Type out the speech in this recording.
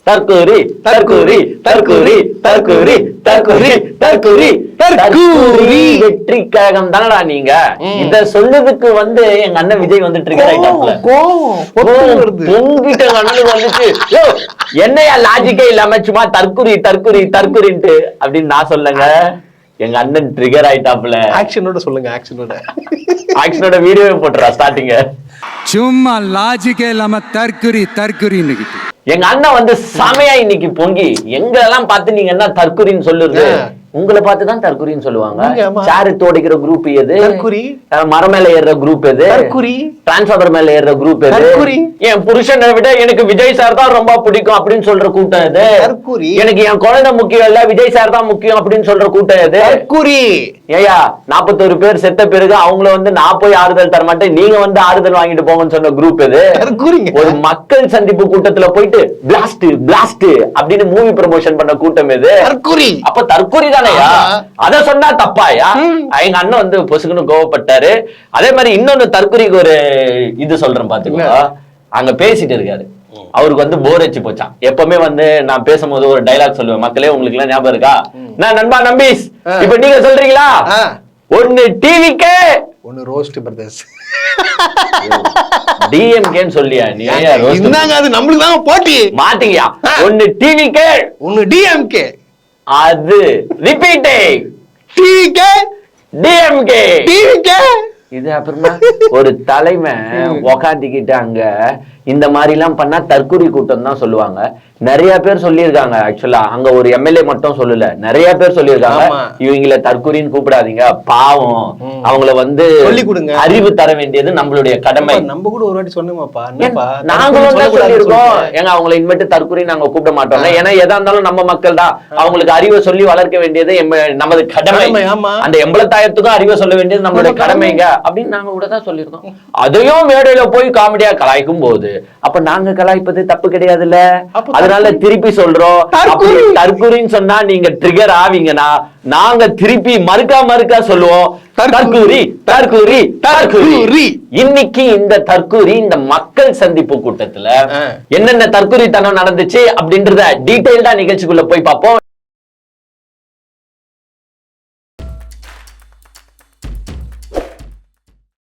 தற்கூரி தற்கூரி தற்கூரி தற்கூரி தற்கூரி தற்கூரி தற்கூரி வெற்றி கழகம் தானடா நீங்க. இத சொல்லுறதுக்கு எங்க அண்ணன் விஜய் வந்துட்டு இருக்காரு. பொங்கிட்ட அண்ணன் வந்துச்சு, என்னையா லாஜிக்கே இல்லாம சும்மா தற்கூரி தற்கூரி தற்கூரின்ட்டு அப்படின்னு நான் சொல்லுங்க. எங்க அண்ணன் ட்ரிகர் ஆயிட்டாப்ல. ஆக்ஷனோட சொல்லுங்க. ஆக்ஷனோட வீடியோவே போட்டுறா ஸ்டார்டிங்க. சும்மா லாஜிக்கே இல்லாம தற்குறி தற்குறின்னு எங்க அண்ணன் சமையா இன்னைக்கு பொங்கி எங்களெல்லாம் பார்த்து நீங்க என்ன தற்குறின்னு சொல்லுறது, உங்களை பார்த்துதான் தற்குறின்னு சொல்லுவாங்க. சாரு தோடிக்கிற குரூப் எது, மரம் மேல ஏறுற குரூப் எது, டிரான்ஸ்ஃபார்மர் மேல ஏறுற குரூப் எது, என் புருஷனை விட எனக்கு விஜய் சார் தான் ரொம்ப பிடிக்கும் அப்படின்னு சொல்ற கூட்டம் எது, எனக்கு என் குழந்தை முக்கியம் இல்ல விஜய் சார் தான் முக்கியம் அப்படின்னு சொல்ற கூட்டம் எது. ஏயா 41 பேர் செத்த பிறகு அவங்கள நான் போய் ஆறுதல் தர மாட்டேன், நீங்க ஆறுதல் வாங்கிட்டு போங்கன்னு சொன்ன குரூப் எது. ஒரு மக்கள் சந்திப்பு கூட்டத்துல போயிட்டு பிளாஸ்ட் பிளாஸ்ட் அப்படின்னு மூவி ப்ரமோஷன் பண்ண கூட்டம் எது. அப்ப தற்கொலை தானேயா, அத சொன்னா தப்பாயா. எங்க அண்ணன் பொசுக்குன்னு கோவப்பட்டாரு. அதே மாதிரி இன்னொன்னு தற்கொலைக்கு ஒரு இது சொல்றேன் பாத்துக்கோ. அங்க பேசிட்டு இருக்காரு, அவருக்கு போர் அடிச்சு போச்சான். எப்பவுமே நான் பேசும்போது ஒரு டைலாக் சொல்லுவேன், மக்களே உங்களுக்கு எல்லாம் ஞாபகம் இருக்கா? நான் நண்பா நம்பீஸ், இப்ப நீங்க சொல்றீங்களா, ஒன்னு டிவிக்கே ஒன்னு ரோஸ்ட் பிரதர்ஸ் டிஎம்கேன்னு சொல்லியா நீ? அது நம்மளுக்கு தான் போட்டி மாட்டீங்க. ஒன்னு டிவிக்கே ஒன்னு டிஎம்கே, அது ரிப்பீட்டே டிவிகே டிஎம்கே டிவிகே. இது அப்புறமா ஒரு தலைமை உக்காந்துக்கிட்டு அங்க இந்த மாதிரி எல்லாம் பண்ணா தற்கொலை கூட்டம் தான் சொல்லுவாங்க. நிறைய பேர் சொல்லியிருக்காங்க. ஆக்சுவலா அங்க ஒரு எம்எல்ஏ மட்டும் சொல்லல, நிறைய பேர் சொல்லியிருக்காங்க இவங்கள தற்கொலைன்னு கூப்பிடாதீங்க, பாவம் அவங்கள சொல்லி கொடுங்க, அறிவு தர வேண்டியது நம்மளுடைய கடமை. நம்ம கூட ஒரு வாட்டி சொன்னோமாப்பா, நாங்களும் சொல்லியிருக்கோம், ஏங்க அவங்களை இனிமேட்டு தற்கொலை நாங்க கூப்பிட மாட்டோம். ஏன்னா எதா இருந்தாலும் நம்ம மக்கள் தான், அவங்களுக்கு அறிவை சொல்லி வளர்க்க வேண்டியது நமது கடமை. அந்த எம்பளத்தாயத்துக்கும் அறிவை சொல்ல வேண்டியது நம்மளுடைய கடமைங்க அப்படின்னு நாங்க கூட தான் சொல்லியிருக்கோம். அதையும் மேடையில போய் காமெடியா கலாய்க்கும் போது அப்ப நாங்க கலாய்ப்பது தப்பு கிடையாதுல்ல. அதனால திருப்பி சொல்றோம், தற்கூரின்னு சொன்னா நீங்க ட்ரிகர் ஆவீங்கன்னா நாங்க திருப்பி மறுக்கா சொல்லுவோம், தற்கூரி தற்கூரி தற்கூரி. இன்னைக்கு இந்த தற்கூரி இந்த மக்கள் சந்திப்பு கூட்டத்துல என்னென்ன தற்கூரித்தனம் நடந்துச்சு அப்படின்றத டீடைல்டா நிகழ்ச்சிக்குள்ள போய் பார்ப்போம்.